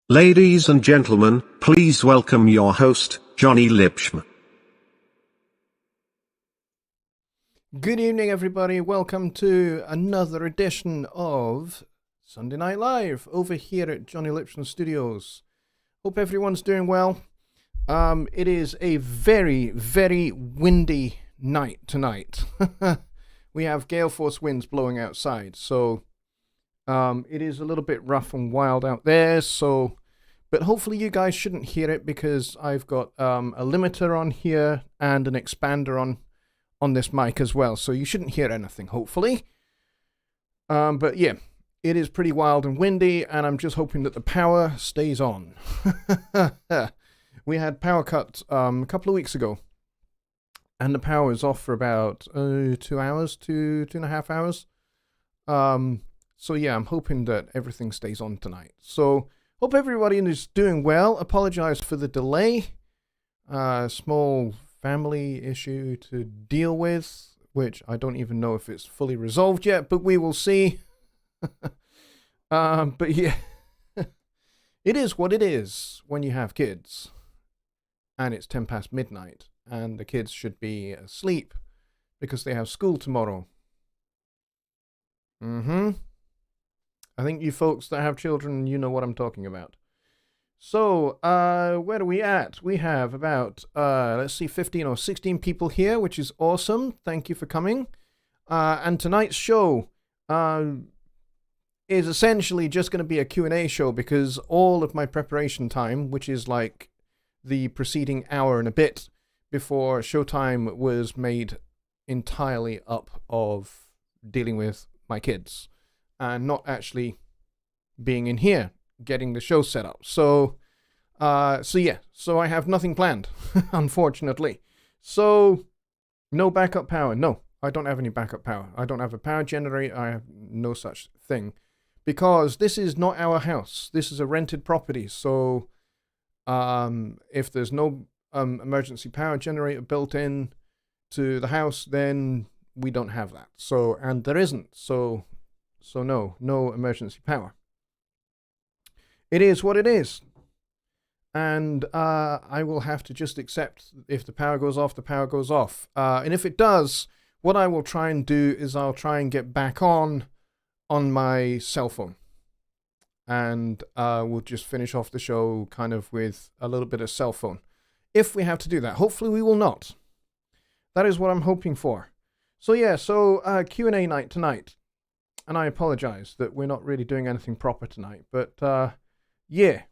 Ladies and gentlemen, please welcome your host, Jonny Lipsham. Good evening, everybody. Welcome to another edition of Sunday Night Live over here at Jonny Lipsham Studios. Hope everyone's doing well. It is a very, very windy night tonight. We have gale force winds blowing outside, so it is a little bit rough and wild out there. But hopefully you guys shouldn't hear it because I've got a limiter on here and an expander on this mic as well, so you shouldn't hear anything, hopefully. But yeah, it is pretty wild and windy, and I'm just hoping that the power stays on. We had power cut a couple of weeks ago, and the power was off for about 2 hours, 2.5 hours. So yeah, I'm hoping that everything stays on tonight. So hope everybody is doing well. Apologize for the delay. Small family issue to deal with, which I don't even know if it's fully resolved yet, but we will see. But yeah, it is what it is when you have kids and it's 10 past midnight and the kids should be asleep because they have school tomorrow. I think you folks that have children, you know what I'm talking about. So, where are we at? We have about, 15 or 16 people here, which is awesome. Thank you for coming. And tonight's show is essentially just going to be a Q&A show because all of my preparation time, which is like the preceding hour and a bit before showtime, was made entirely up of dealing with my kids and not actually being in here getting the show set up. So I have nothing planned, unfortunately. So, no backup power. No, I don't have any backup power. I don't have a power generator. I have no such thing. Because this is not our house. This is a rented property. So, if there's no emergency power generator built in to the house, then we don't have that. So, and there isn't. So no emergency power. It is what it is. And I will have to just accept if the power goes off, the power goes off. And if it does, what I will try and do is I'll try and get back on my cell phone. And we'll just finish off the show kind of with a little bit of cell phone. If we have to do that. Hopefully we will not. That is what I'm hoping for. So yeah, Q&A night tonight. And I apologize that we're not really doing anything proper tonight. But yeah.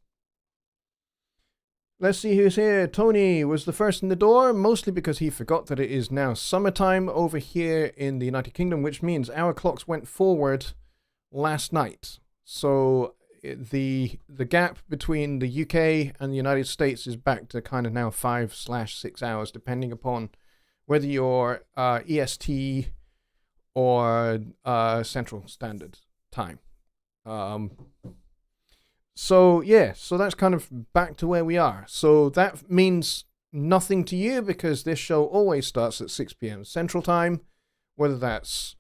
Let's see who's here. Tony was the first in the door, mostly because he forgot that it is now summertime over here in the United Kingdom, which means our clocks went forward last night. So the gap between the UK and the United States is back to kind of now 5/6 hours, depending upon whether you're EST or Central Standard Time. So that's kind of back to where we are. So that means nothing to you because this show always starts at 6 p.m. Central Time, whether that's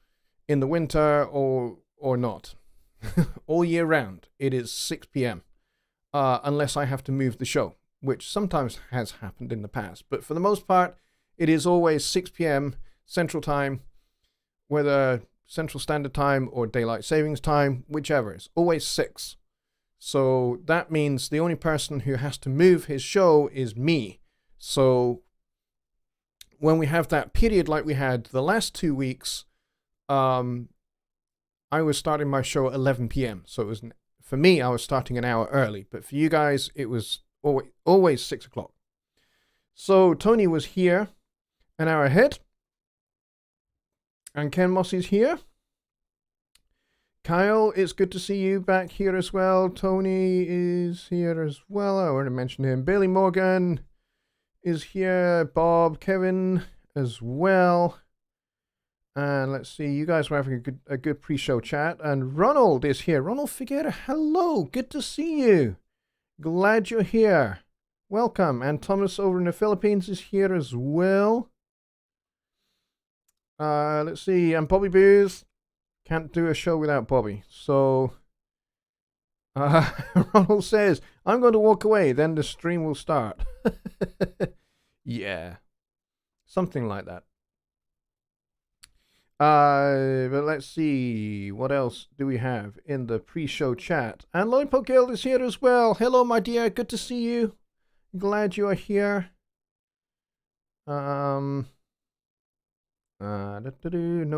in the winter or not. All year round, it is 6 p.m. Unless I have to move the show, which sometimes has happened in the past. But for the most part, it is always 6 p.m. Central Time, whether Central Standard Time or Daylight Savings Time, whichever. It's always 6. So that means the only person who has to move his show is me. So when we have that period like we had the last 2 weeks, I was starting my show at 11 p.m. So it was, for me, I was starting an hour early. But for you guys, it was always 6 o'clock. So Tony was here an hour ahead. And Ken Moss is here. Kyle, it's good to see you back here as well. Tony is here as well. I already mentioned him. Bailey Morgan is here. Bob, Kevin as well. And let's see, you guys were having a good pre-show chat. And Ronald is here. Ronald Figueira, hello. Good to see you. Glad you're here. Welcome. And Thomas over in the Philippines is here as well. Let's see. And Bobby Booth. Can't do a show without Bobby. So Ronald says, I'm going to walk away, then the stream will start. Yeah. Something like that. But let's see. What else do we have in the pre-show chat? And Lollipop Girl is here as well. Hello, my dear. Good to see you. Glad you are here. No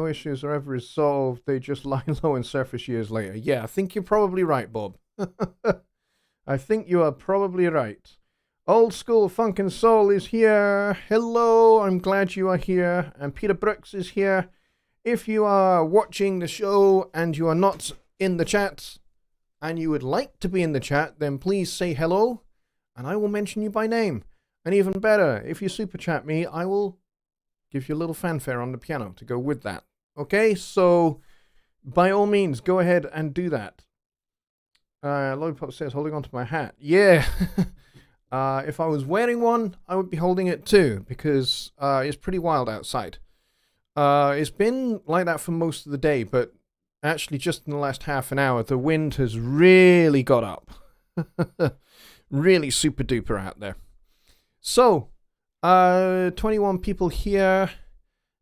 issues are ever resolved. They just lie low and surface years later. Yeah, I think you're probably right, Bob. I think you are probably right. Old School Funk and Soul is here. Hello, I'm glad you are here. And Peter Brooks is here. If you are watching the show and you are not in the chat and you would like to be in the chat, then please say hello and I will mention you by name. And even better, if you super chat me, I will give you a little fanfare on the piano to go with that. Okay, so by all means, go ahead and do that. Lollipop says, holding on to my hat. Yeah. If I was wearing one, I would be holding it too, because it's pretty wild outside. It's been like that for most of the day, but actually just in the last half an hour, the wind has really got up. Really super duper out there. So, 21 people here,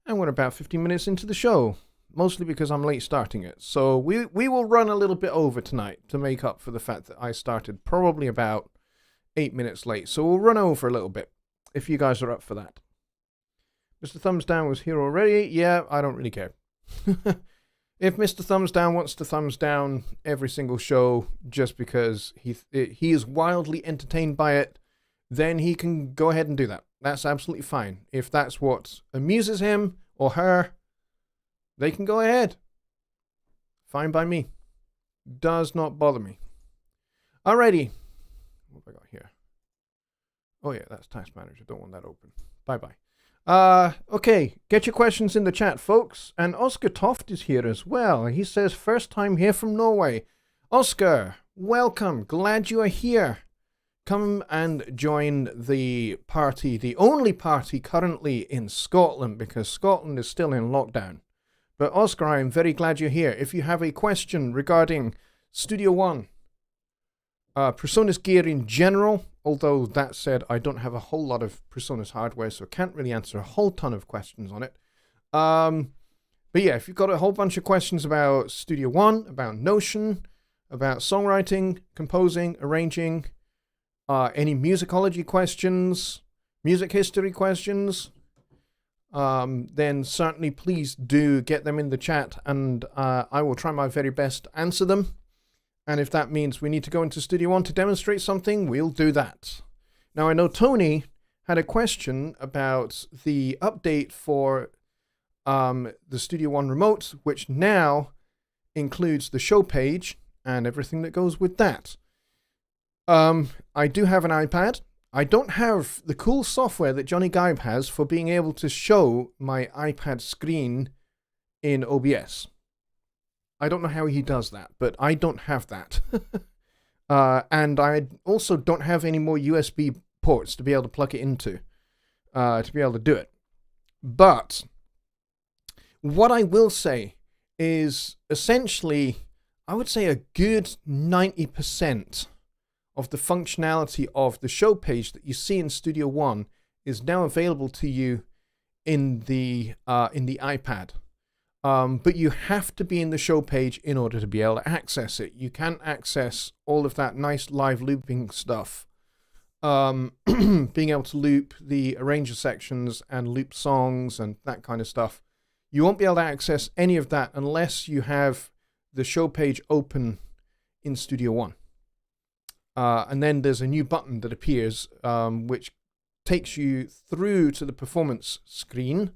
and we're about 15 minutes into the show, mostly because I'm late starting it. So we will run a little bit over tonight to make up for the fact that I started probably about 8 minutes late. So we'll run over a little bit, if you guys are up for that. Mr. Thumbs Down was here already. Yeah, I don't really care. If Mr. Thumbs Down wants to thumbs down every single show just because he is wildly entertained by it, then he can go ahead and do that. That's absolutely fine. If that's what amuses him or her, they can go ahead. Fine by me. Does not bother me. Alrighty. What have I got here? Oh yeah, that's Task Manager. Don't want that open. Bye-bye. Okay, get your questions in the chat, folks. And Oscar Toft is here as well. He says, first time here from Norway. Oscar, welcome. Glad you are here. Come and join the party, the only party currently in Scotland, because Scotland is still in lockdown. But Oscar, I am very glad you're here. If you have a question regarding Studio One, Presonus gear in general, although that said, I don't have a whole lot of Presonus hardware, so I can't really answer a whole ton of questions on it. But yeah, if you've got a whole bunch of questions about Studio One, about Notion, about songwriting, composing, arranging, any musicology questions, music history questions, then certainly please do get them in the chat, and I will try my very best to answer them. And if that means we need to go into Studio One to demonstrate something, we'll do that. Now, I know Tony had a question about the update for the Studio One remote, which now includes the show page and everything that goes with that. I do have an iPad. I don't have the cool software that Jonny Gibe has for being able to show my iPad screen in OBS. I don't know how he does that, but I don't have that. And I also don't have any more USB ports to be able to plug it into, to be able to do it. But what I will say is essentially, I would say a good 90% of the functionality of the show page that you see in Studio One is now available to you in the iPad. But you have to be in the show page in order to be able to access it. You can't access all of that nice live looping stuff. Being able to loop the arranger sections and loop songs and that kind of stuff. You won't be able to access any of that unless you have the show page open in Studio One. And then there's a new button that appears, which takes you through to the performance screen.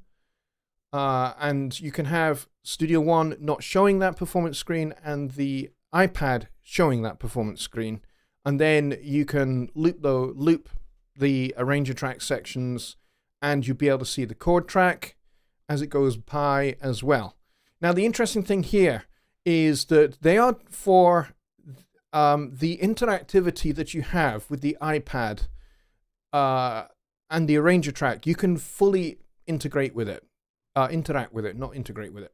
And you can have Studio One not showing that performance screen and the iPad showing that performance screen. And then you can loop the arranger track sections, and you'll be able to see the chord track as it goes by as well. Now, the interesting thing here is that they are for the interactivity that you have with the iPad and the arranger track. You can fully integrate with it. Interact with it, not integrate with it,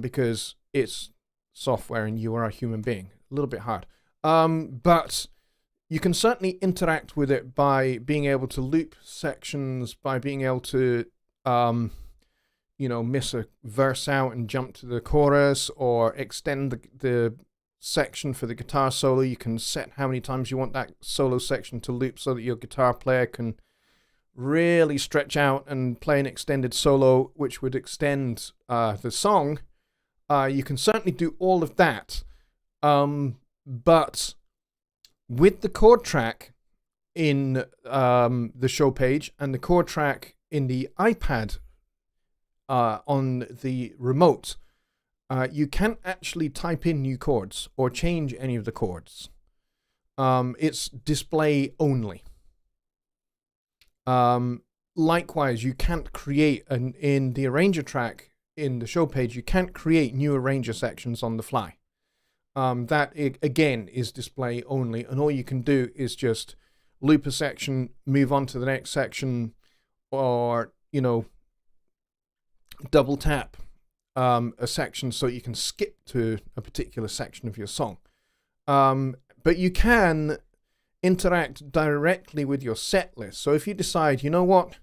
because it's software and you are a human being. A little bit hard. But you can certainly interact with it by being able to loop sections, by being able to, miss a verse out and jump to the chorus, or extend the section for the guitar solo. You can set how many times you want that solo section to loop so that your guitar player can really stretch out and play an extended solo, which would extend the song. You can certainly do all of that. But with the chord track in the show page and the chord track in the iPad on the remote, you can't actually type in new chords or change any of the chords. It's display only. Likewise, you can't create in the arranger track in the show page, you can't create new arranger sections on the fly. That, again, is display only, and all you can do is just loop a section, move on to the next section, or, double tap a section so you can skip to a particular section of your song. But you can interact directly with your set list. So if you decide, you know what,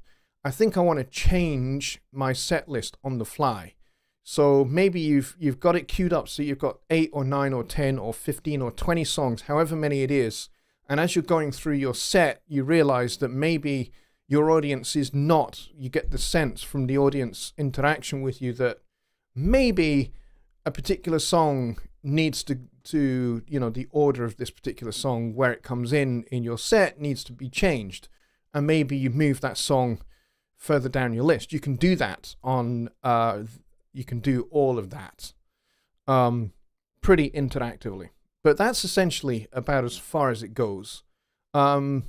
I think I want to change my set list on the fly. So maybe you've got it queued up, so you've got 8 or 9 or 10 or 15 or 20 songs, however many it is. And as you're going through your set, you realize that maybe your audience is not, you get the sense from the audience interaction with you that maybe a particular song needs to the order of this particular song, where it comes in your set, needs to be changed. And maybe you move that song further down your list. You can do that on... You can do all of that pretty interactively. But that's essentially about as far as it goes. I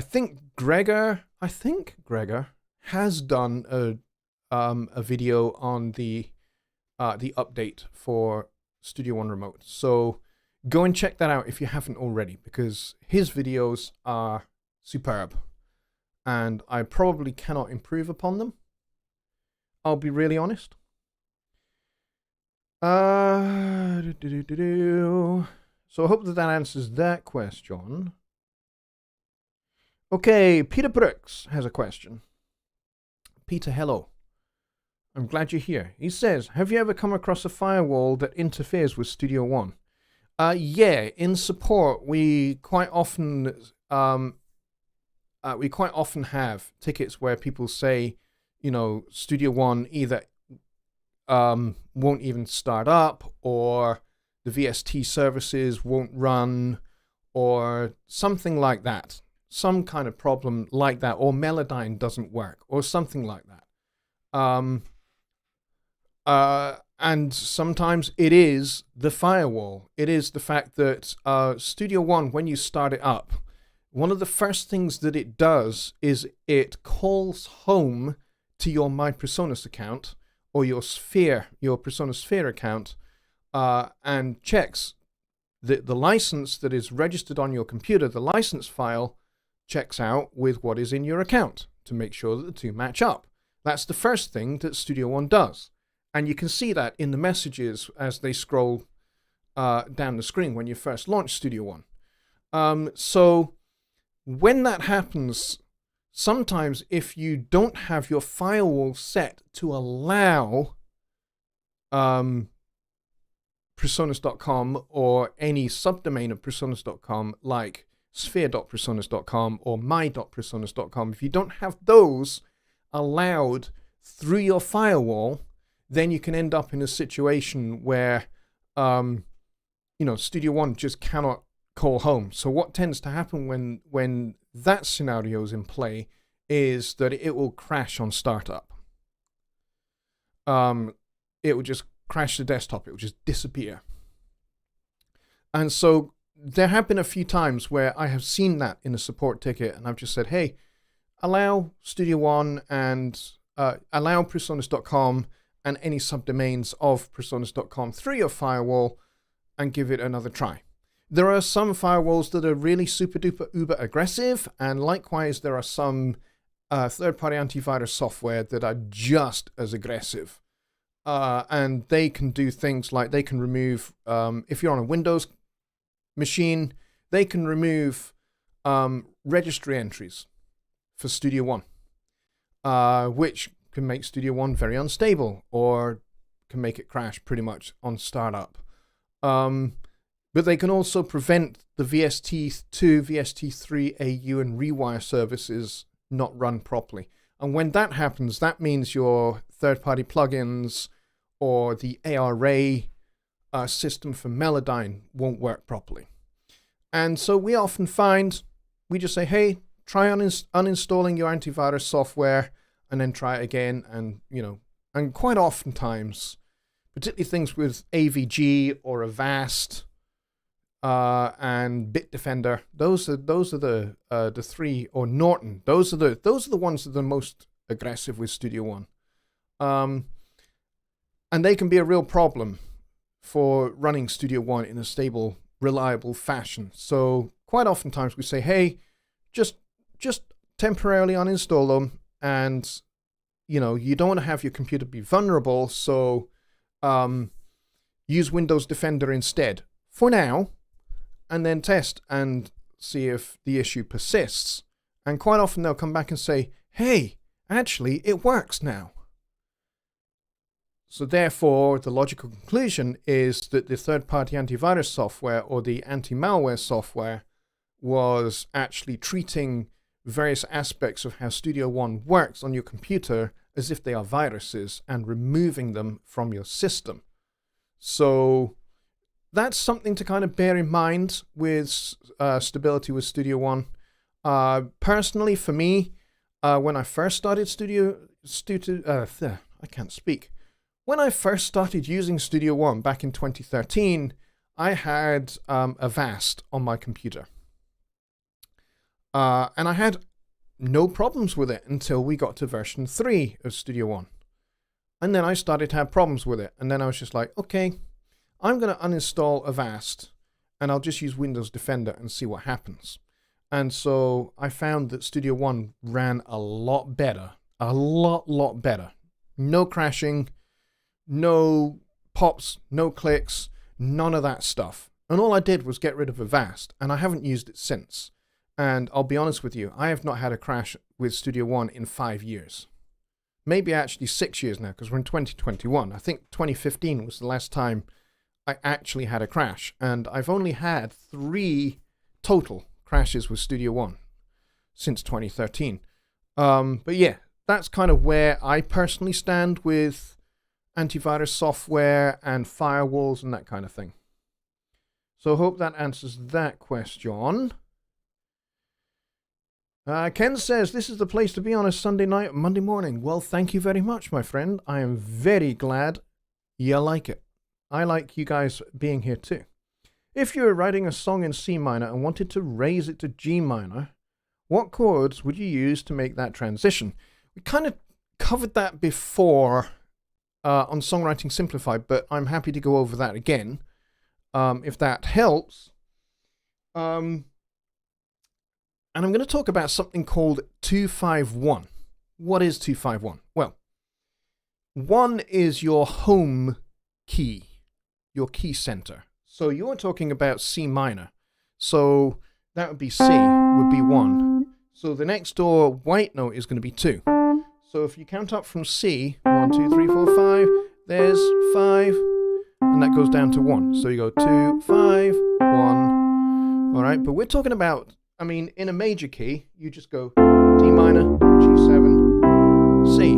think Gregor has done a video on the update for Studio One Remote. So go and check that out if you haven't already, because his videos are superb. And I probably cannot improve upon them. I'll be really honest. So I hope that answers that question. Okay, Peter Brooks has a question. Peter, hello. I'm glad you're here. He says, have you ever come across a firewall that interferes with Studio One? Yeah, in support, we quite often have tickets where people say, Studio One either won't even start up, or the VST services won't run, or something like that. Some kind of problem like that, or Melodyne doesn't work, or something like that. And sometimes it is the firewall. It is the fact that Studio One, when you start it up, one of the first things that it does is it calls home to your My Presonus account, or your Presonus Sphere account, and checks the license that is registered on your computer. The license file checks out with what is in your account to make sure that the two match up. That's the first thing that Studio One does. And you can see that in the messages as they scroll down the screen when you first launch Studio One. So when that happens, sometimes if you don't have your firewall set to allow Presonus.com or any subdomain of Presonus.com like sphere.presonus.com or my.presonus.com, if you don't have those allowed through your firewall, then you can end up in a situation where Studio One just cannot call home. So what tends to happen when that scenario is in play is that it will crash on startup. It will just crash the desktop. It will just disappear. And so there have been a few times where I have seen that in a support ticket, and I've just said, hey, allow Studio One and allow Presonus.com and any subdomains of Presonus.com through your firewall and give it another try. There are some firewalls that are really super duper uber aggressive, and likewise there are some third-party antivirus software that are just as aggressive. And they can do things like they can remove, if you're on a Windows machine, they can remove registry entries for Studio One, which can make Studio One very unstable or can make it crash pretty much on startup. But they can also prevent the VST2, VST3 AU and rewire services not run properly. And when that happens, that means your third-party plugins or the ARA system for Melodyne won't work properly. And so we often find, we just say, hey, try uninstalling your antivirus software and then try it again. And, and quite oftentimes, particularly things with AVG or Avast, and Bitdefender, those are the three, or Norton. Those are the ones that are the most aggressive with Studio One, and they can be a real problem for running Studio One in a stable, reliable fashion. So quite oftentimes we say, hey, just temporarily uninstall them, and you don't want to have your computer be vulnerable, so use Windows Defender instead for now. And then test and see if the issue persists. And quite often they'll come back and say, hey, actually, it works now. So therefore, the logical conclusion is that the third-party antivirus software or the anti-malware software was actually treating various aspects of how Studio One works on your computer as if they are viruses and removing them from your system. So that's something to kind of bear in mind with stability with Studio One. Personally, for me, when I first started When I first started using Studio One back in 2013, I had Avast on my computer. And I had no problems with it until we got to version 3 of Studio One. And then I started to have problems with it. And then I was just like, okay, I'm going to uninstall Avast and I'll just use Windows Defender and see what happens. And so I found that Studio One ran a lot better. A lot better. No crashing, no pops, no clicks, none of that stuff. And all I did was get rid of Avast, and I haven't used it since. And I'll be honest with you, I have not had a crash with Studio One in 5 years. Maybe actually 6 years now, because we're in 2021. I think 2015 was the last time I actually had a crash. And I've only had 3 total crashes with Studio One since 2013. But yeah, that's kind of where I personally stand with antivirus software and firewalls and that kind of thing. So I hope that answers that question. Ken says, this is the place to be on a Sunday night, Monday morning. Well, thank you very much, my friend. I am very glad you like it. I like you guys being here too. If you were writing a song in C minor and wanted to raise it to G minor, what chords would you use to make that transition? We kind of covered that before on Songwriting Simplified, but I'm happy to go over that again, if that helps. And I'm going to talk about something called 251. What is 251? Well, 1 is your home key, your key center. So you're talking about C minor. So that would be C, would be 1. So the next door white note is going to be 2. So if you count up from C, 1, 2, 3, 4, 5, there's 5, and that goes down to 1. So you go 2, 5, 1. All right, but we're talking about, I mean, in a major key, you just go D minor, G7, C.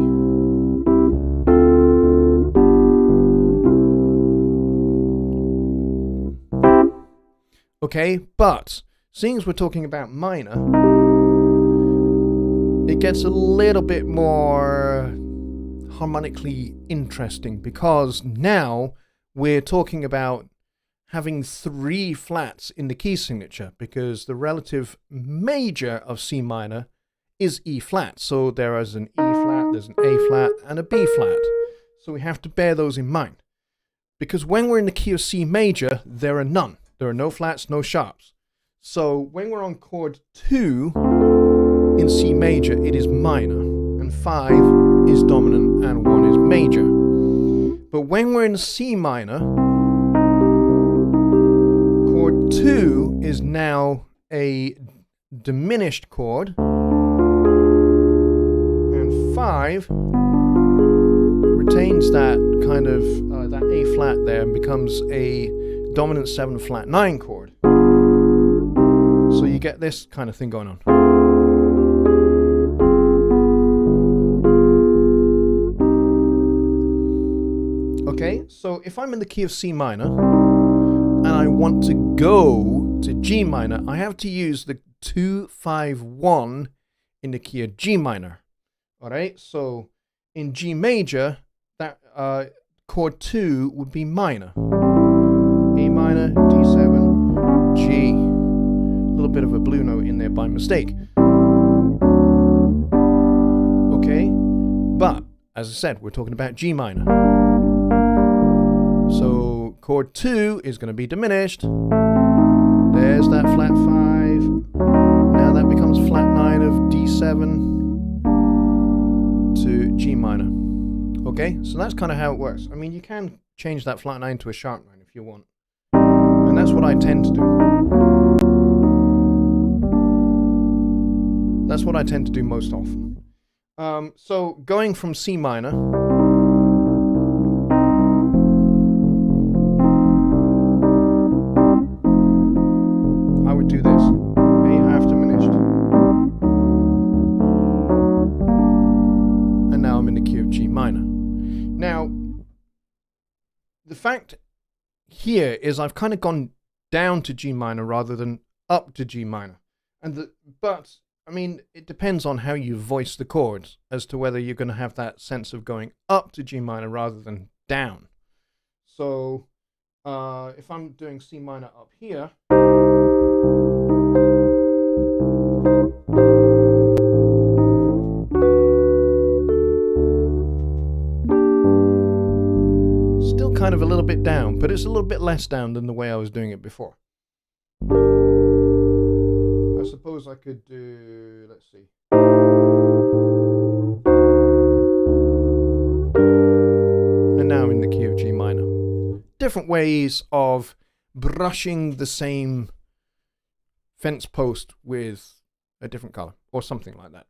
Okay, but seeing as we're talking about minor, it gets a little bit more harmonically interesting because now we're talking about having 3 flats in the key signature because the relative major of C minor is E flat. So there is an E flat, there's an A flat, and a B flat. So we have to bear those in mind. Because when we're in the key of C major, there are none. There are no flats, no sharps. So when we're on chord 2 in C major, it is minor, and 5 is dominant, and 1 is major. But when we're in C minor, chord 2 is now a diminished chord, and 5 retains that kind of that A flat there and becomes a dominant 7 flat 9 chord. So you get this kind of thing going on. Okay, so if I'm in the key of C minor and I want to go to G minor, I have to use the 2-5-1 in the key of G minor. Alright, so in G major, that chord 2 would be minor. A minor, D7, G. A little bit of a blue note in there by mistake. Okay, but as I said, we're talking about G minor. So chord 2 is going to be diminished. There's that flat 5. Now that becomes flat 9 of D7 to G minor. Okay, so that's kind of how it works. I mean, you can change that flat 9 to a sharp 9 if you want. And that's what I tend to do. That's what I tend to do most often. So going from C minor, I would do this. A half diminished. And now I'm in the key of G minor. Now, the fact here is I've kind of gone down to G minor rather than up to G minor. But I mean, it depends on how you voice the chords as to whether you're going to have that sense of going up to G minor rather than down. So if I'm doing C minor up here, still kind of a little bit down, but it's a little bit less down than the way I was doing it before. I suppose I could do, let's see. And now I'm in the key of G minor. Different ways of brushing the same fence post with a different color or something like that.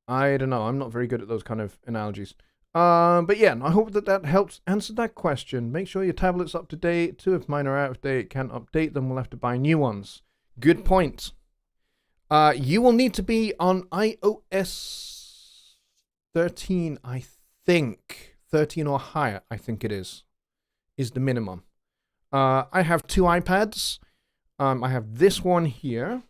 I don't know. I'm not very good at those kind of analogies. But yeah, I hope that helps answer that question. Make sure your tablet's up to date. Too, if mine are out of date, can't update them. We'll have to buy new ones. Good point. You will need to be on iOS 13, I think. 13 or higher, I think it is the minimum. I have 2 iPads. I have this one here.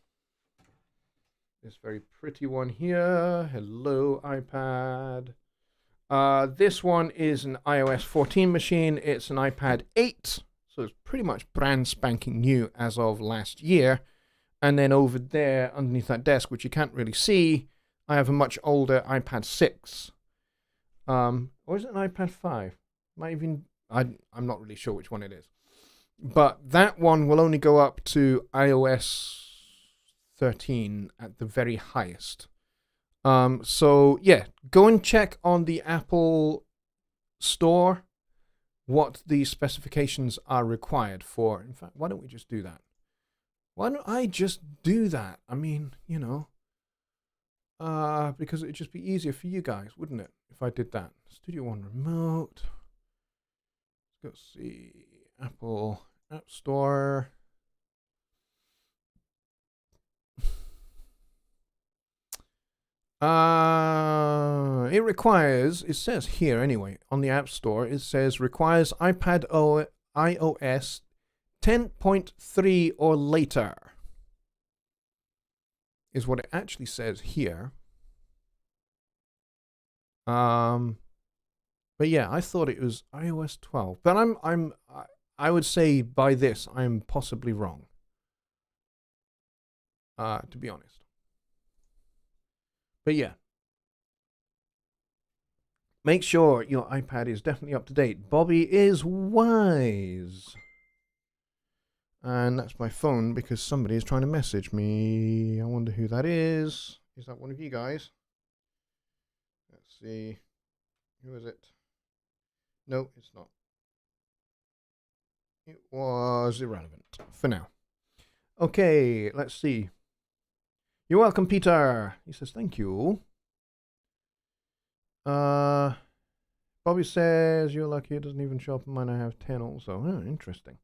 This very pretty one here. Hello, iPad. This one is an iOS 14 machine. It's an iPad 8. So it's pretty much brand spanking new as of last year. And then over there, underneath that desk, which you can't really see, I have a much older iPad 6. Or is it an iPad 5? I'm not really sure which one it is. But that one will only go up to iOS 13 at the very highest. So, yeah, go and check on the Apple Store what the specifications are required for. In fact, why don't we just do that? Why don't I just do that? I mean, you know, because it'd just be easier for you guys, wouldn't it, if I did that? Studio One remote. Let's go see. Apple App Store. It requires, it says here anyway, on the App Store, it says requires iPad iOS 10.3 or later, is what it actually says here. But yeah, I thought it was iOS 12. But I would say by this I'm possibly wrong. To be honest. But yeah. Make sure your iPad is definitely up to date. Bobby is wise. And that's my phone because somebody is trying to message me. I wonder who that is. Is that one of you guys? Let's see. Who is it? No, it's not. It was irrelevant for now. Okay, let's see. You're welcome, Peter. He says, thank you. Bobby says, you're lucky it doesn't even show up in mine. I have 10 also. Oh, interesting.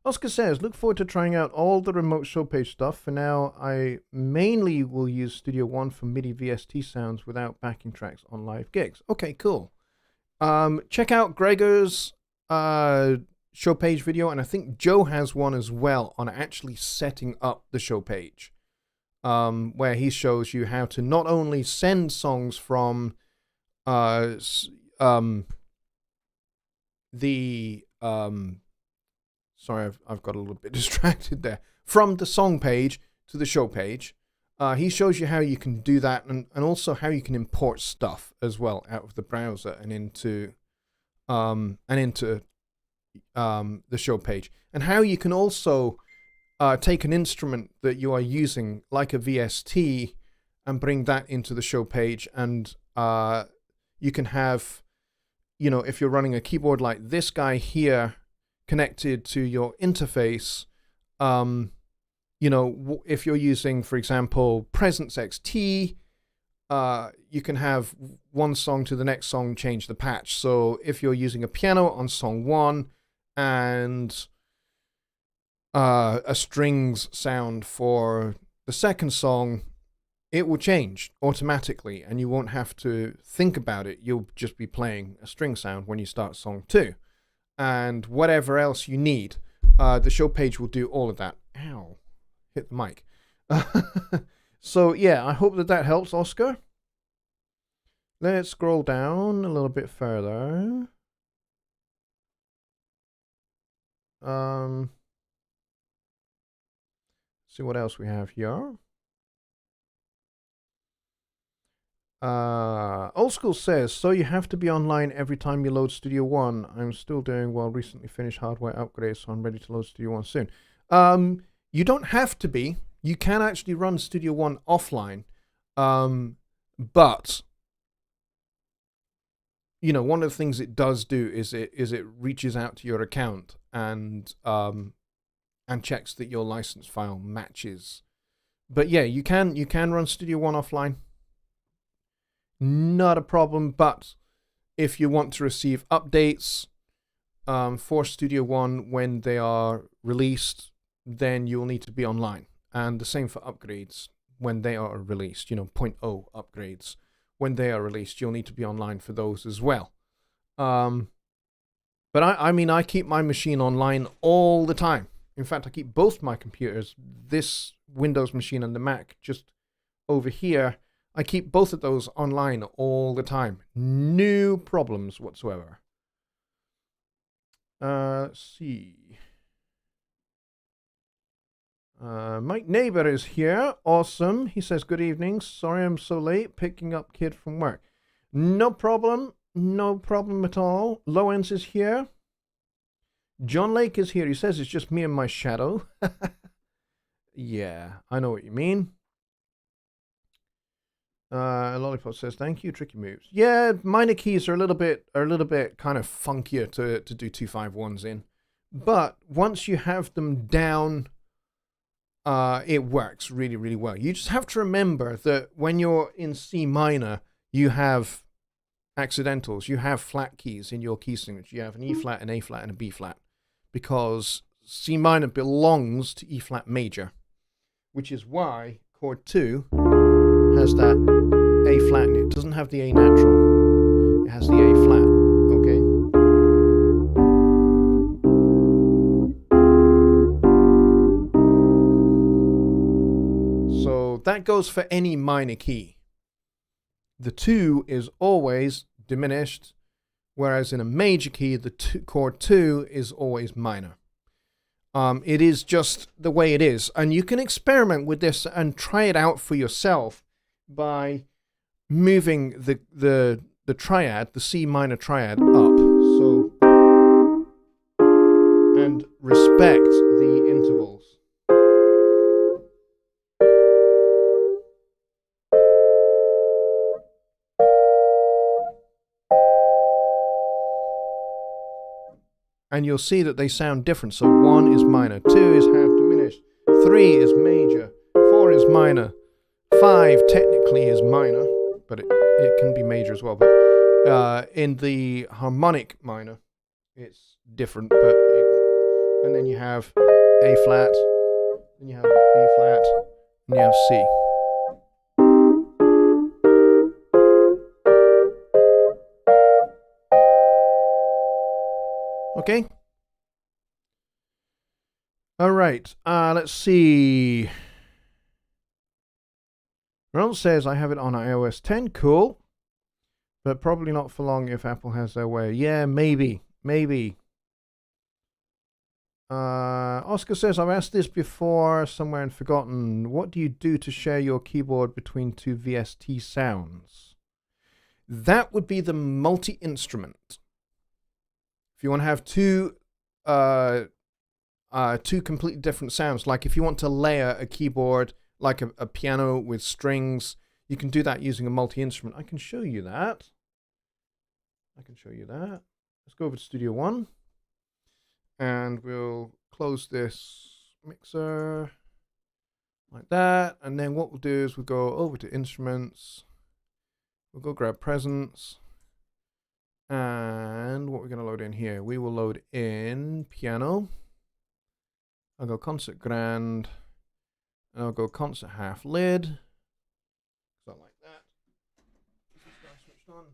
Oscar says, look forward to trying out all the remote show page stuff. For now, I mainly will use Studio One for MIDI VST sounds without backing tracks on live gigs. Okay, cool. Check out Gregor's show page video, and I think Joe has one as well on actually setting up the show page, where he shows you how to not only send songs from sorry, I've got a little bit distracted there. From the song page to the show page. He shows you how you can do that, and also how you can import stuff as well out of the browser and into the show page. And how you can also take an instrument that you are using, like a VST, and bring that into the show page. And you can have, if you're running a keyboard like this guy here, connected to your interface, if you're using, for example, Presence XT, you can have one song to the next song change the patch. So if you're using a piano on song 1 and a strings sound for the second song, it will change automatically and you won't have to think about it. You'll just be playing a string sound when you start song 2. And whatever else you need, the show page will do all of that. Ow, hit the mic. So yeah, I hope that helps, Oscar. Let's scroll down a little bit further. See what else we have here. Old School says, so you have to be online every time you load Studio One. I'm still doing well, recently finished hardware upgrades, so I'm ready to load Studio One soon. You don't have to be. You can actually run Studio One offline. But one of the things it does do is it reaches out to your account and checks that your license file matches. But yeah, you can run Studio One offline. Not a problem, but if you want to receive updates for Studio One when they are released, then you'll need to be online. And the same for upgrades when they are released, 0.0 upgrades. When they are released, you'll need to be online for those as well. But I keep my machine online all the time. In fact, I keep both my computers, this Windows machine and the Mac, just over here. I keep both of those online all the time. No problems whatsoever. Let's see. Mike Neighbor is here. Awesome. He says, good evening. Sorry I'm so late. Picking up kid from work. No problem. No problem at all. Lowens is here. John Lake is here. He says it's just me and my shadow. Yeah, I know what you mean. Lollipop says, thank you, tricky moves. Yeah, minor keys are a little bit kind of funkier to do 251s in. But once you have them down, it works really, really well. You just have to remember that when you're in C minor, you have accidentals. You have flat keys in your key signature. You have an E flat, an A flat, and a B flat. Because C minor belongs to E flat major. Which is why chord 2 has that A flat in it. It doesn't have the A natural. It has the A flat, okay? So that goes for any minor key. The 2 is always diminished, whereas in a major key, the chord 2 is always minor. It is just the way it is. And you can experiment with this and try it out for yourself by moving the triad, the C minor triad, up. So, and respect the intervals. and you'll see that they sound different. So 1 is minor, 2 is half diminished, 3 is major, 4 is minor, 5 technically is minor, but it can be major as well. But in the harmonic minor, it's different. And then you have A flat, then you have B flat, and you have C. Okay. All right. Let's see. Ronald says I have it on iOS 10. Cool. But probably not for long if Apple has their way. Yeah, maybe. Oscar says, I've asked this before somewhere and forgotten. What do you do to share your keyboard between two VST sounds? That would be the multi-instrument. If you want to have two completely different sounds, like if you want to layer a keyboard like a piano with strings, you can do that using a multi-instrument. I can show you that. Let's go over to Studio One. And we'll close this mixer like that. And then what we'll do is we'll go over to Instruments. We'll go grab Presence. And what we're going to load in here, we will load in Piano. I'll go Concert Grand. And I'll go Concert Half Lid. Something like that. Is this guy switched on?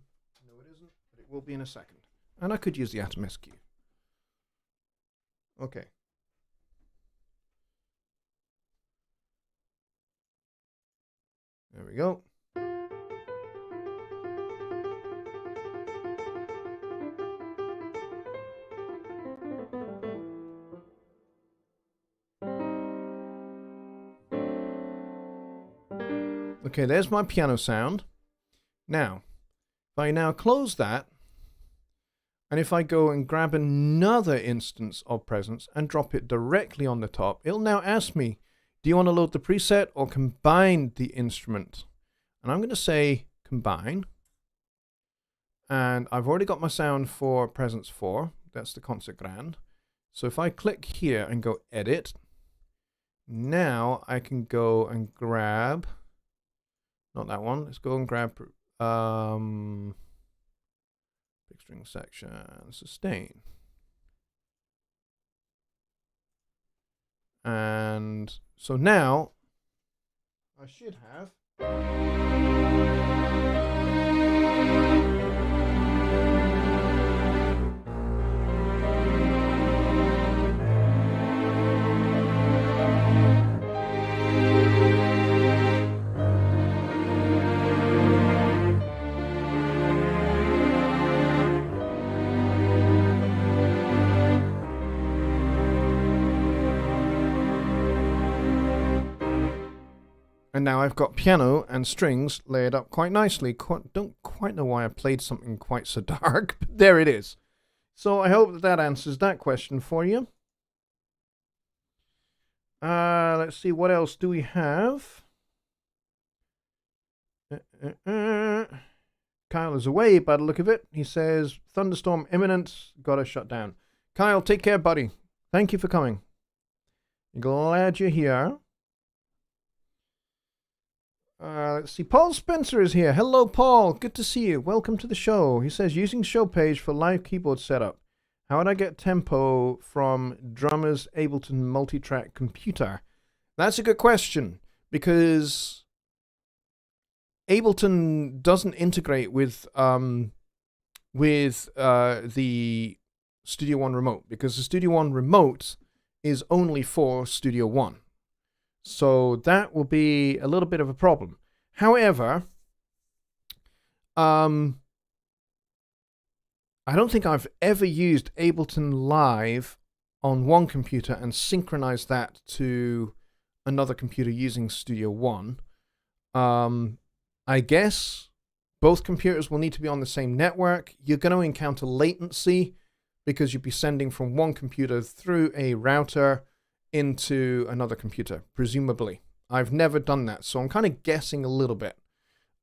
No, it isn't, but it will be in a second. And I could use the Atom SQ. Okay. There we go. Okay, there's my piano sound. Now, if I now close that, and if I go and grab another instance of Presence and drop it directly on the top, it'll now ask me, do you want to load the preset or combine the instrument? And I'm going to say combine. And I've already got my sound for Presence 4. That's the Concert Grand. So if I click here and go edit, now I can go and grab, not that one, let's go and grab big string section, sustain. And so now I should have and now I've got piano and strings layered up quite nicely. Don't quite know why I played something quite so dark, but there it is. So I hope that answers that question for you. Let's see, what else do we have? Kyle is away by the look of it. He says, thunderstorm imminent, gotta shut down. Kyle, take care, buddy. Thank you for coming. Glad you're here. Let's see. Paul Spencer is here. Hello, Paul. Good to see you. Welcome to the show. He says, using show page for live keyboard setup. How would I get tempo from Drummer's Ableton multi-track computer? That's a good question, because Ableton doesn't integrate with the Studio One remote, because the Studio One remote is only for Studio One. So that will be a little bit of a problem. However, I don't think I've ever used Ableton Live on one computer and synchronized that to another computer using Studio One. I guess both computers will need to be on the same network. You're going to encounter latency because you'll be sending from one computer through a router into another computer, presumably. I've never done that, so I'm kind of guessing a little bit.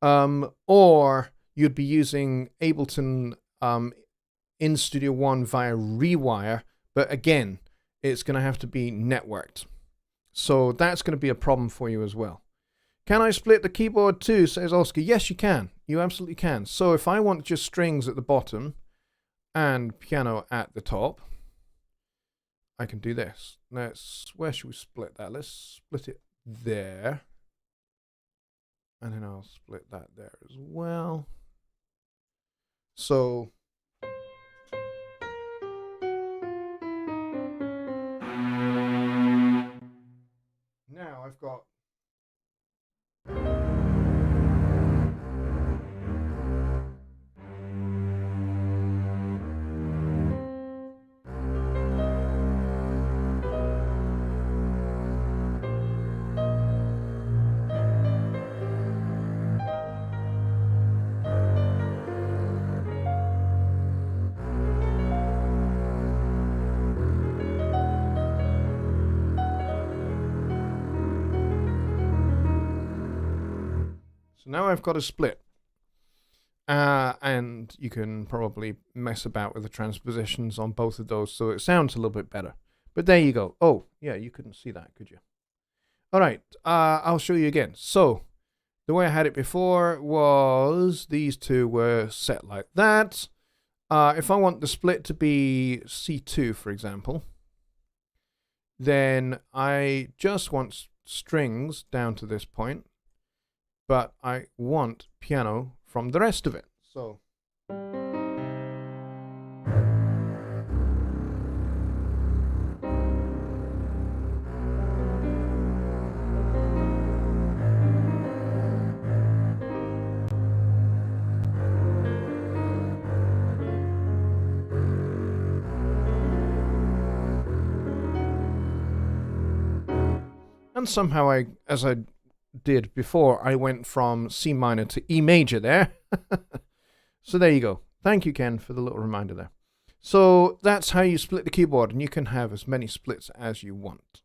Or you'd be using Ableton in Studio One via Rewire, but again, it's going to have to be networked. So that's going to be a problem for you as well. Can I split the keyboard too, says Oscar? Yes, you can. You absolutely can. So if I want just strings at the bottom and piano at the top, I can do this. Where should we split that? Let's split it there. And then I'll split that there as well. So now I've got now I've got a split. And you can probably mess about with the transpositions on both of those so it sounds a little bit better. But there you go. Oh, yeah, you couldn't see that, could you? All right, I'll show you again. So the way I had it before was these two were set like that. If I want the split to be C2, for example, then I just want strings down to this point, but I want piano from the rest of it. So and somehow as I did before, I went from C minor to E major there. So there you go. Thank you, Ken, for the little reminder there. So that's how you split the keyboard, and you can have as many splits as you want.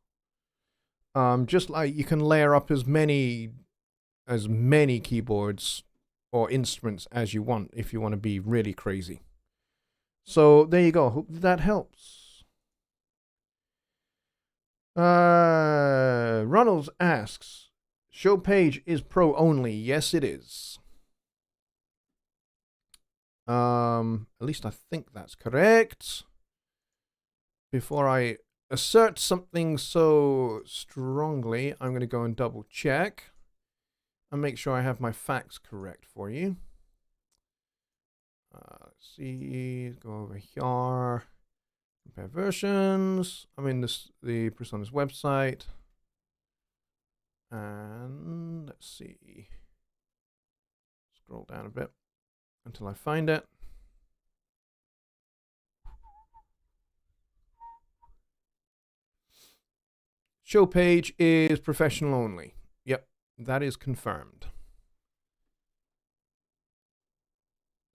Just like you can layer up as many keyboards or instruments as you want if you want to be really crazy. So there you go. Hope that helps. Ronald asks, show page is pro only. Yes, it is. At least I think that's correct. Before I assert something so strongly, I'm going to go and double check and make sure I have my facts correct for you. Let's see, go over here, compare versions. I'm in the Presonus website. And let's see, scroll down a bit until I find it. Show page is professional only. Yep, that is confirmed.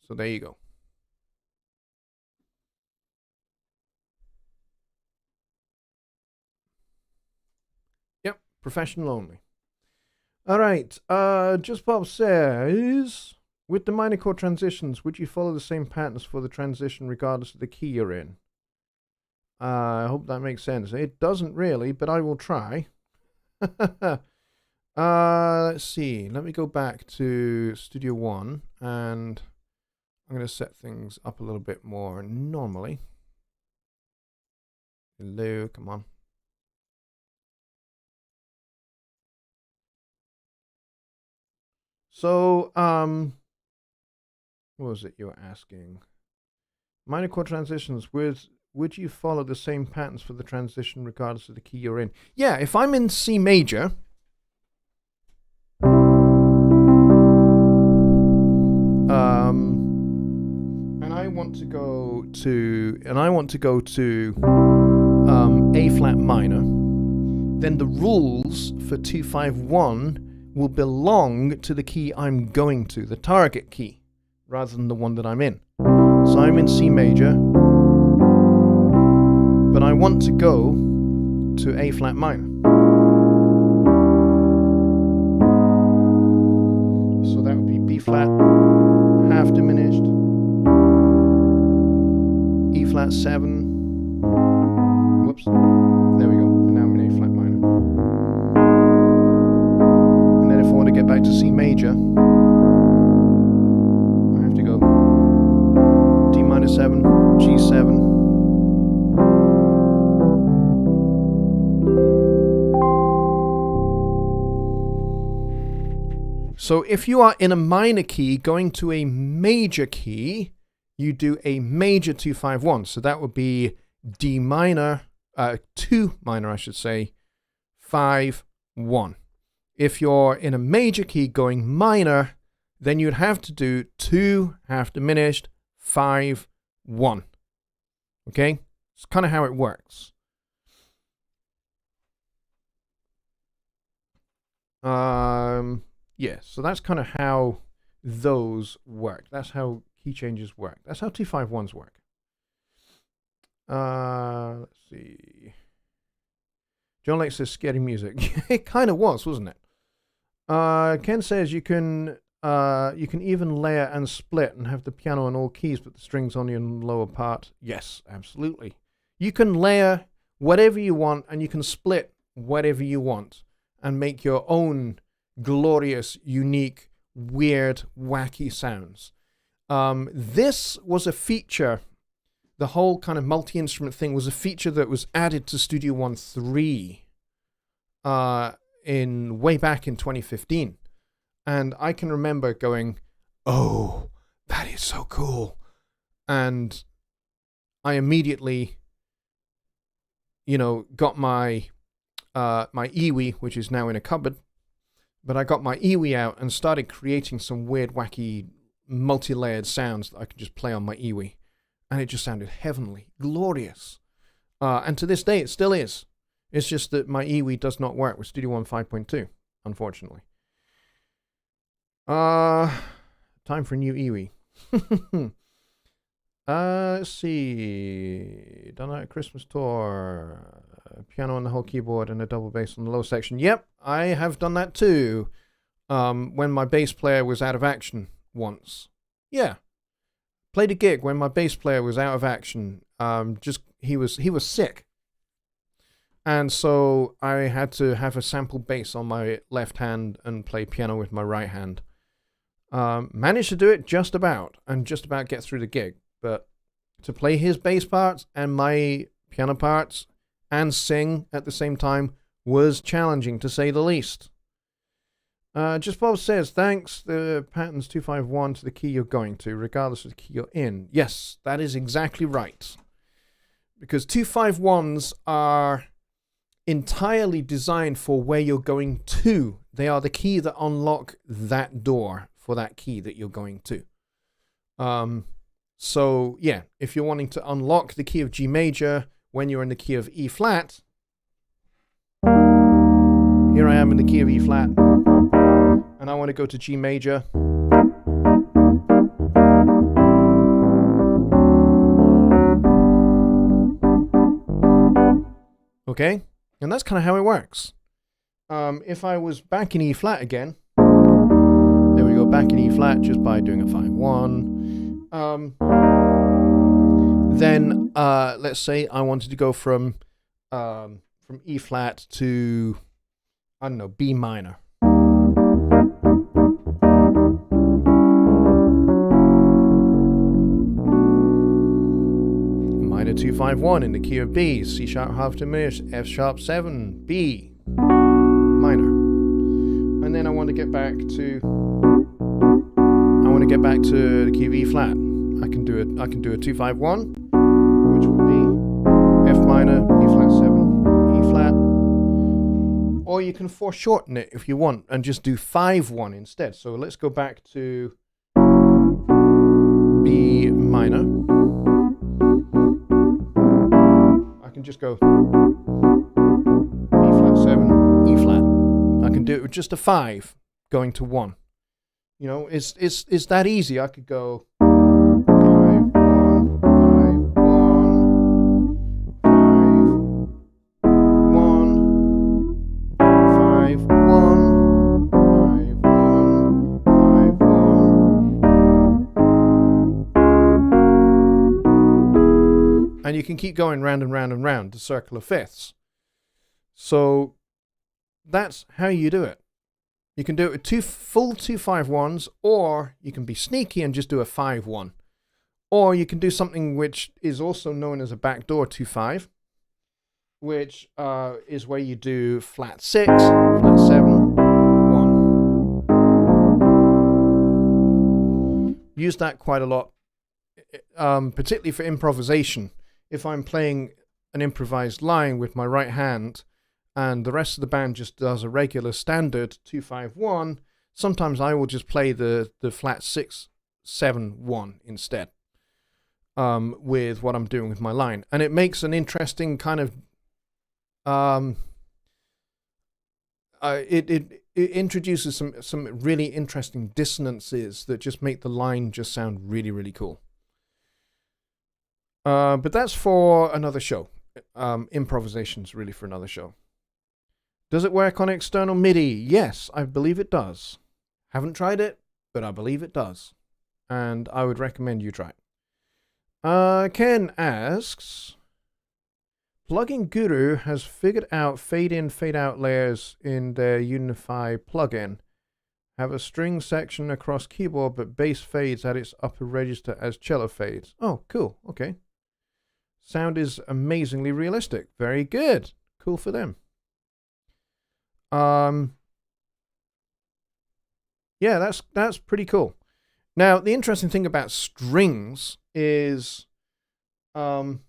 So there you go. Yep, professional only. All right, Just Bob says, with the minor chord transitions, would you follow the same patterns for the transition regardless of the key you're in? I hope that makes sense. It doesn't really, but I will try. Let's see. Let me go back to Studio One, and I'm going to set things up a little bit more normally. Hello, come on. So, what was it you were asking? Minor chord transitions, would you follow the same patterns for the transition regardless of the key you're in? Yeah, if I'm in C major, and I want to go to A flat minor, then the rules for 251 will belong to the key I'm going to, the target key, rather than the one that I'm in. So I'm in C major, but I want to go to A flat minor. So that would be B flat, half diminished, flat 7. Whoops. There we go. And now I'm in A flat minor. And then if I want to get back to C major, I have to go D minor 7, G7. So if you are in a minor key going to a major key, you do a major 2-5-1. So that would be D minor, 2 minor, I should say, 5-1. If you're in a major key going minor, then you'd have to do 2 half diminished 5-1. Okay? It's kind of how it works. Yeah, so that's kind of how those work. That's how key changes work. That's how 2-5-1s work. Let's see. John Lake says scary music. It kind of was, wasn't it? Ken says you can even layer and split and have the piano on all keys, but the strings only in the lower part. Yes, absolutely. You can layer whatever you want, and you can split whatever you want, and make your own glorious, unique, weird, wacky sounds. This was a feature. The whole kind of multi-instrument thing was a feature that was added to Studio One 3 way back in 2015. And I can remember going, oh, that is so cool. And I immediately, got my Iwi, which is now in a cupboard. But I got my Iwi out and started creating some weird, wacky, multi-layered sounds that I could just play on my Iwi. And it just sounded heavenly, glorious. And to this day, it still is. It's just that my Iwi does not work with Studio One 5.2, unfortunately. Time for a new Iwi. Let's see. Done that Christmas tour. Piano on the whole keyboard and a double bass on the low section. Yep, I have done that too. When my bass player was out of action once. Yeah. Played a gig when my bass player was out of action. He was sick. And so I had to have a sample bass on my left hand and play piano with my right hand. Managed to do it just about get through the gig. But to play his bass parts and my piano parts and sing at the same time was challenging, to say the least. Just Bob says, thanks, the pattern's 2-5-1 to the key you're going to, regardless of the key you're in. Yes, that is exactly right. Because 2-5-1s are entirely designed for where you're going to. They are the key that unlock that door for that key that you're going to. So, yeah, if you're wanting to unlock the key of G major when you're in the key of E flat, here I am in the key of E flat, and I want to go to G major. Okay, and that's kind of how it works. If I was back in E flat again, there we go, back in E flat just by doing a 5-1. Then let's say I wanted to go from E flat to, I don't know, B minor. Minor 2-5-1 in the key of B, C sharp half diminished, F sharp 7, B minor. And then I want to get back to the key of E flat. I can do a 2-5-1, which would be F minor, B flat 7, E flat. Or you can foreshorten it if you want and just do 5-1 instead. So let's go back to B minor. I can just go B flat 7, E flat. I can do it with just a 5 going to 1. You know, it's that easy. I could go 5-1, 5-1, 5-1, 5-1, 5-1, 5-1. And you can keep going round and round and round, the circle of fifths. So that's how you do it. You can do it with two full 2-5-1s, or you can be sneaky and just do a 5-1. Or you can do something which is also known as a backdoor 2-5, which is where you do flat 6, flat 7, 1. Use that quite a lot, particularly for improvisation. If I'm playing an improvised line with my right hand and the rest of the band just does a regular standard 2-5-1, sometimes I will just play the flat 6-7-1 instead with what I'm doing with my line. And it makes an interesting kind of it introduces some really interesting dissonances that just make the line just sound really, really cool. But that's for another show. Improvisation's really for another show. Does it work on external MIDI? Yes, I believe it does. Haven't tried it, but I believe it does. And I would recommend you try it. Ken asks, Plugin Guru has figured out fade-in, fade-out layers in their Unify plugin. Have a string section across keyboard, but bass fades at its upper register as cello fades. Oh, cool. Okay. Sound is amazingly realistic. Very good. Cool for them. Yeah, that's pretty cool. Now, the interesting thing about strings is they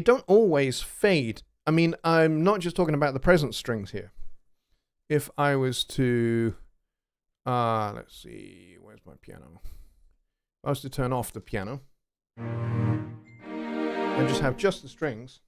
don't always fade. I mean, I'm not just talking about the present strings here. If I was to let's see, where's my piano? If I was to turn off the piano and just have just the strings,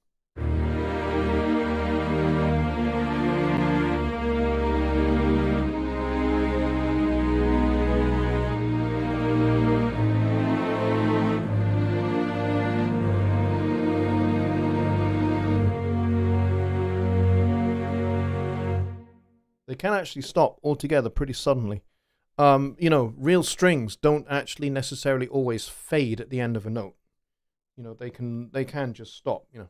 they can actually stop altogether pretty suddenly. You know, real strings don't actually necessarily always fade at the end of a note. You know, they can just stop, you know.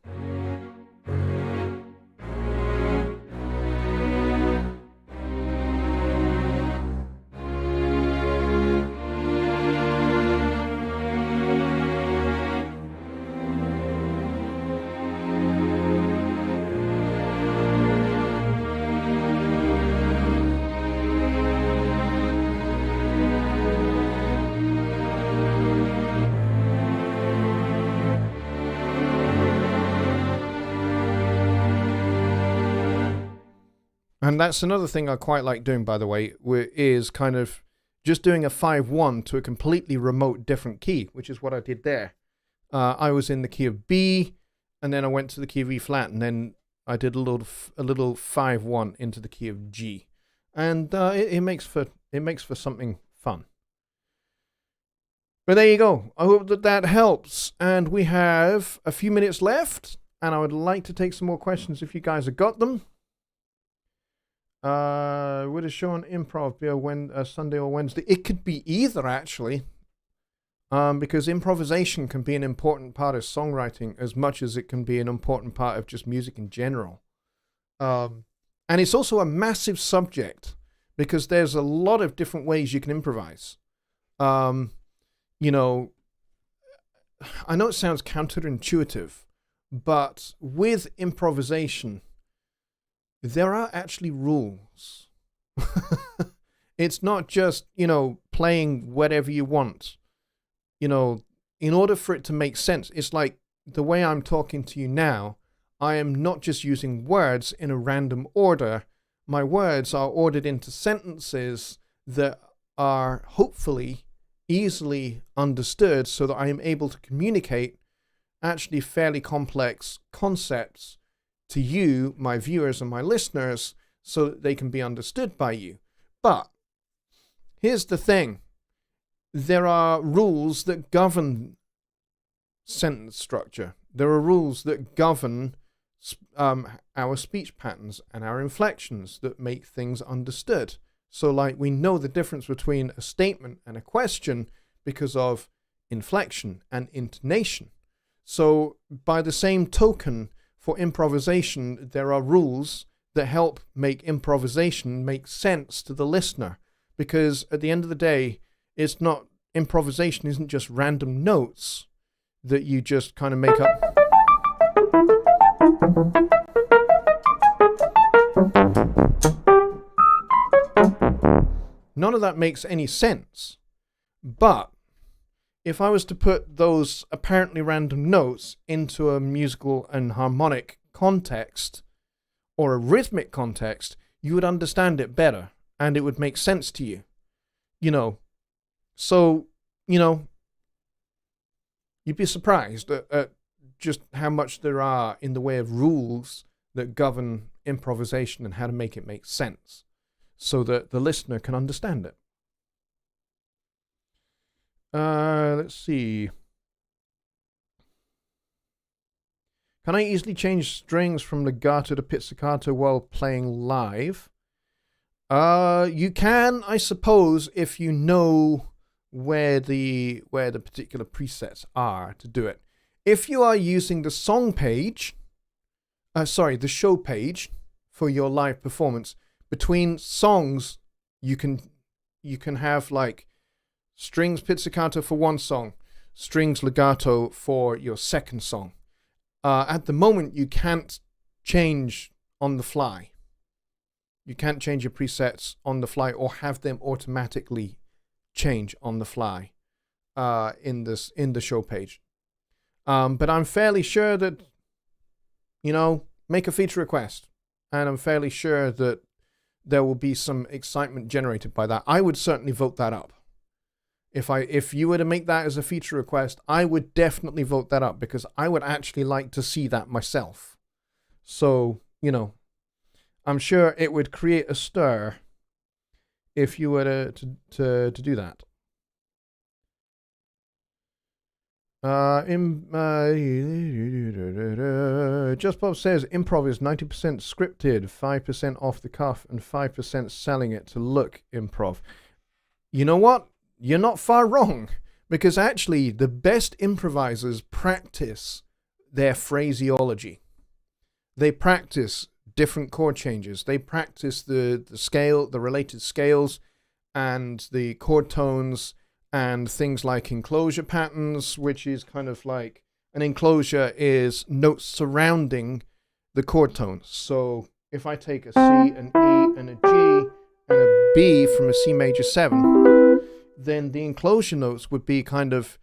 And that's another thing I quite like doing, by the way, is kind of just doing a 5-1 to a completely remote different key, which is what I did there. I was in the key of B, and then I went to the key of E flat, and then I did a little 5-1 into the key of G, and it makes for something fun. But there you go. I hope that helps, and we have a few minutes left, and I would like to take some more questions if you guys have got them. Would a show on improv be a Sunday or Wednesday? It could be either, actually, because improvisation can be an important part of songwriting as much as it can be an important part of just music in general. And it's also a massive subject because there's a lot of different ways you can improvise. You know, I know it sounds counterintuitive, but with improvisation, there are actually rules. It's not just, you know, playing whatever you want. You know, in order for it to make sense, it's like the way I'm talking to you now, I am not just using words in a random order. My words are ordered into sentences that are hopefully easily understood so that I am able to communicate actually fairly complex concepts to you, my viewers and my listeners, so that they can be understood by you. But here's the thing. There are rules that govern sentence structure. There are rules that govern our speech patterns and our inflections that make things understood. So like we know the difference between a statement and a question because of inflection and intonation. So by the same token, for improvisation, there are rules that help make improvisation make sense to the listener. Because at the end of the day, improvisation isn't just random notes that you just kind of make up. None of that makes any sense. But if I was to put those apparently random notes into a musical and harmonic context or a rhythmic context, you would understand it better and it would make sense to you. So, you'd be surprised at just how much there are in the way of rules that govern improvisation and how to make it make sense so that the listener can understand it. Let's see. Can I easily change strings from legato to pizzicato while playing live? You can, I suppose, if you know where the particular presets are to do it. If you are using the song page, the show page for your live performance, between songs you can have like strings pizzicato for one song, strings legato for your second song. At the moment, you can't change on the fly. You can't change your presets on the fly or have them automatically change on the fly in the show page. But I'm fairly sure that, make a feature request. And I'm fairly sure that there will be some excitement generated by that. I would certainly vote that up. If you were to make that as a feature request, I would definitely vote that up because I would actually like to see that myself. So, I'm sure it would create a stir if you were to do that. Just Bob says improv is 90% scripted, 5% off the cuff, and 5% selling it to look improv. You know what? You're not far wrong, because actually the best improvisers practice their phraseology. They practice different chord changes. They practice the scale, the related scales, and the chord tones, and things like enclosure patterns, which is kind of like an enclosure is notes surrounding the chord tones. So if I take a C, an E, and a G, and a B from a C major 7, then the enclosure notes would be kind of,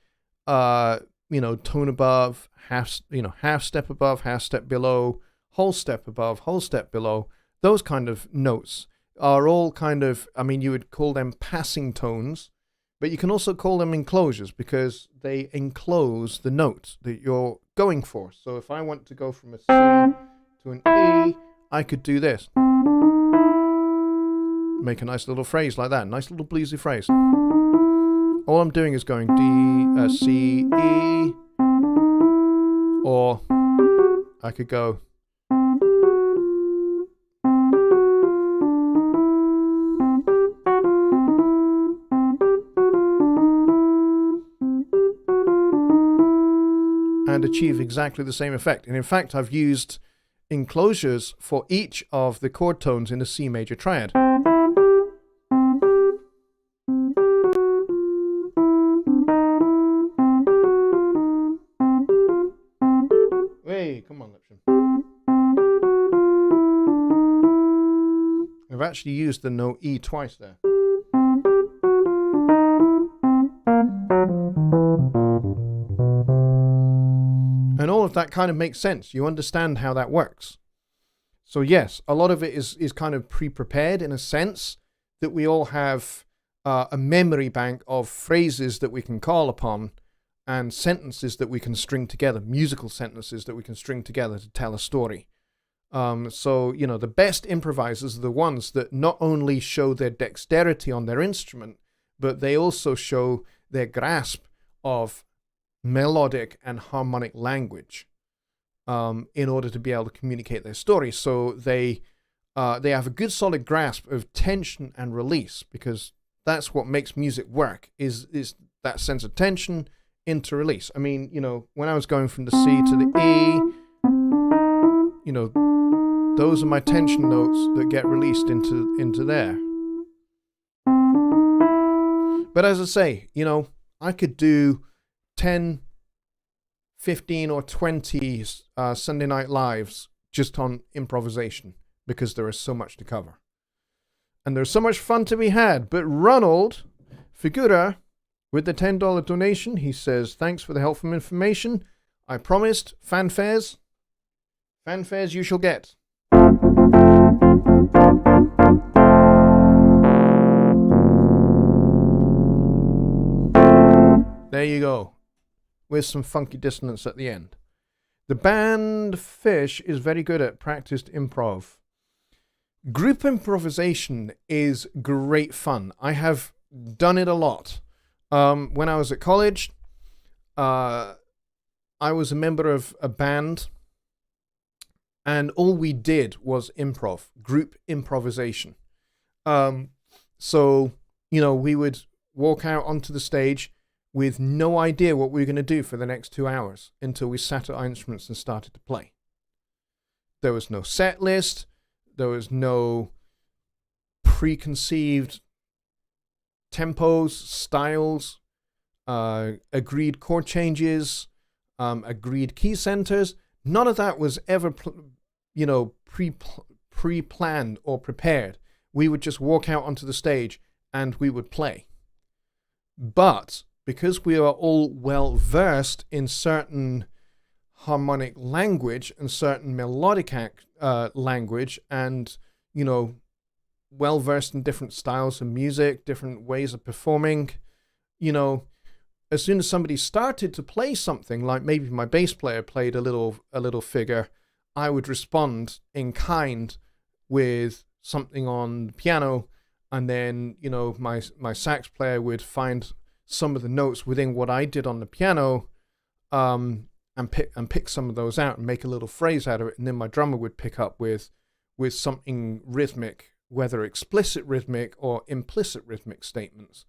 tone above, half step above, half step below, whole step above, whole step below. Those kind of notes are all kind of, you would call them passing tones, but you can also call them enclosures because they enclose the note that you're going for. So if I want to go from a C to an E, I could do this. Make a nice little phrase like that, nice little bluesy phrase. All I'm doing is going D, C, E, or I could go and achieve exactly the same effect. And in fact, I've used enclosures for each of the chord tones in the C major triad. Hey, come on, Lipsham. I've actually used the note E twice there. And all of that kind of makes sense. You understand how that works. So yes, a lot of it is kind of pre-prepared in a sense that we all have a memory bank of phrases that we can call upon and sentences that we can string together, musical sentences that we can string together to tell a story. So, the best improvisers are the ones that not only show their dexterity on their instrument, but they also show their grasp of melodic and harmonic language in order to be able to communicate their story. So they have a good solid grasp of tension and release, because that's what makes music work, is that sense of tension into release. I mean, when I was going from the C to the E, those are my tension notes that get released into there. But as I say, I could do 10, 15 or 20 Sunday Night Lives just on improvisation because there is so much to cover. And there's so much fun to be had. But Ronald Figura, with the $10 donation, he says, thanks for the helpful information. I promised fanfares you shall get. There you go, with some funky dissonance at the end. The band Fish is very good at practiced improv. Group improvisation is great fun. I have done it a lot. When I was at college, I was a member of a band, and all we did was improv, group improvisation. So, we would walk out onto the stage with no idea what we were going to do for the next 2 hours until we sat at our instruments and started to play. There was no set list. There was no preconceived tempos, styles, agreed chord changes, agreed key centers. None of that was ever, pre-planned or prepared. We would just walk out onto the stage and we would play. But because we are all well versed in certain harmonic language and certain melodic language, and well versed in different styles of music, different ways of performing, as soon as somebody started to play something, like maybe my bass player played a little figure, I would respond in kind with something on the piano, and then my sax player would find some of the notes within what I did on the piano, and pick some of those out and make a little phrase out of it, and then my drummer would pick up with something rhythmic, whether explicit rhythmic or implicit rhythmic statements.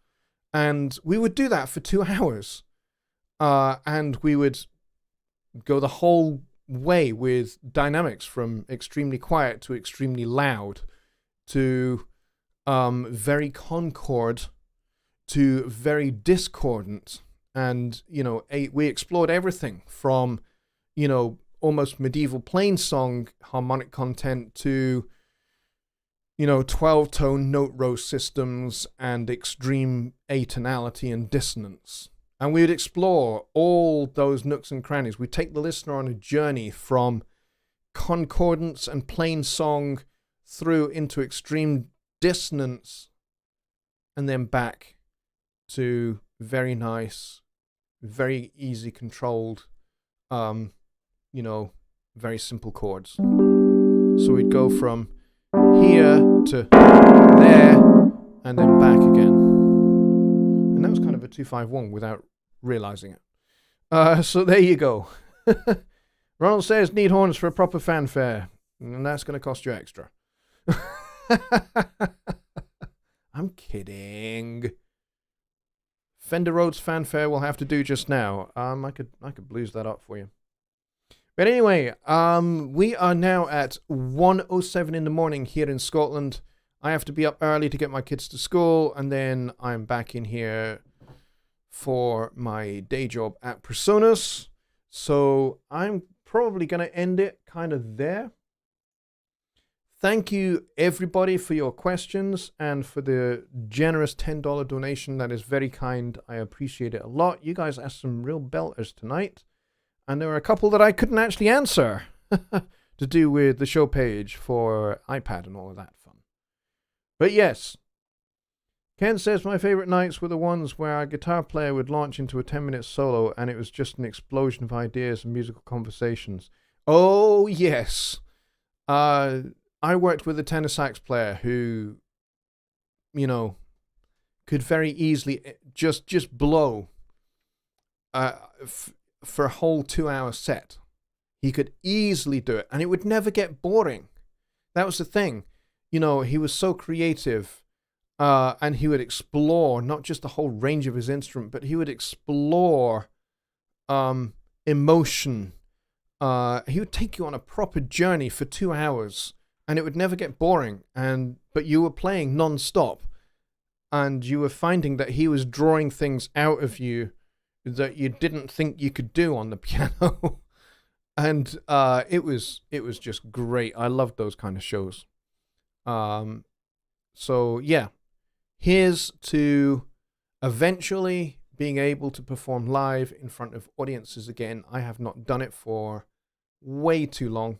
And we would do that for 2 hours, and we would go the whole way with dynamics from extremely quiet to extremely loud to very concord to very discordant. And, we explored everything from, almost medieval plain song harmonic content to, 12-tone note row systems and extreme atonality and dissonance. And we would explore all those nooks and crannies. We'd take the listener on a journey from concordance and plain song through into extreme dissonance and then back to very nice, very easy controlled, very simple chords. So we'd go from here to there and then back again. And that was kind of a 2-5-1 without realizing it. So there you go. Ronald says, need horns for a proper fanfare. And that's going to cost you extra. I'm kidding. Fender Rhodes fanfare will have to do just now. I could blues that up for you. But anyway, we are now at 1:07 in the morning here in Scotland. I have to be up early to get my kids to school, and then I'm back in here for my day job at Presonus. So I'm probably going to end it kind of there. Thank you, everybody, for your questions and for the generous $10 donation. That is very kind. I appreciate it a lot. You guys asked some real belters tonight. And there were a couple that I couldn't actually answer to do with the show page for iPad and all of that fun. But yes, Ken says my favorite nights were the ones where our guitar player would launch into a 10-minute solo and it was just an explosion of ideas and musical conversations. Oh, yes. I worked with a tenor sax player who, could very easily just blow for a whole 2-hour set. He could easily do it, and it would never get boring. That was the thing. He was so creative And he would explore not just the whole range of his instrument, but he would explore emotion. He would take you on a proper journey for 2 hours, and it would never get boring. But you were playing non-stop, and you were finding that he was drawing things out of you that you didn't think you could do on the piano. And it was just great. I loved those kind of shows. So yeah, here's to eventually being able to perform live in front of audiences again. I have not done it for way too long,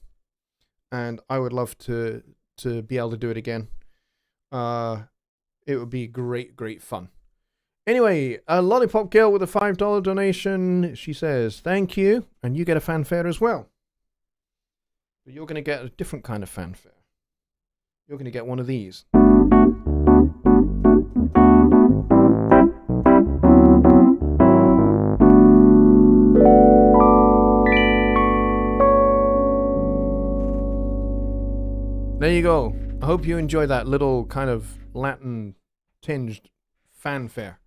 and I would love to be able to do it again. It would be great fun. Anyway, a Lollipop Girl with a $5 donation. She says, thank you, and you get a fanfare as well. But you're going to get a different kind of fanfare. You're going to get one of these. There you go. I hope you enjoy that little kind of Latin tinged fanfare.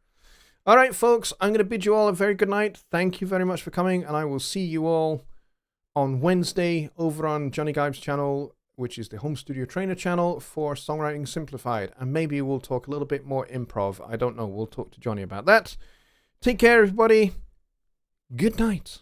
All right, folks, I'm going to bid you all a very good night. Thank you very much for coming, and I will see you all on Wednesday over on Jonny Gibe's channel, which is the Home Studio Trainer channel, for Songwriting Simplified. And maybe we'll talk a little bit more improv. I don't know. We'll talk to Jonny about that. Take care, everybody. Good night.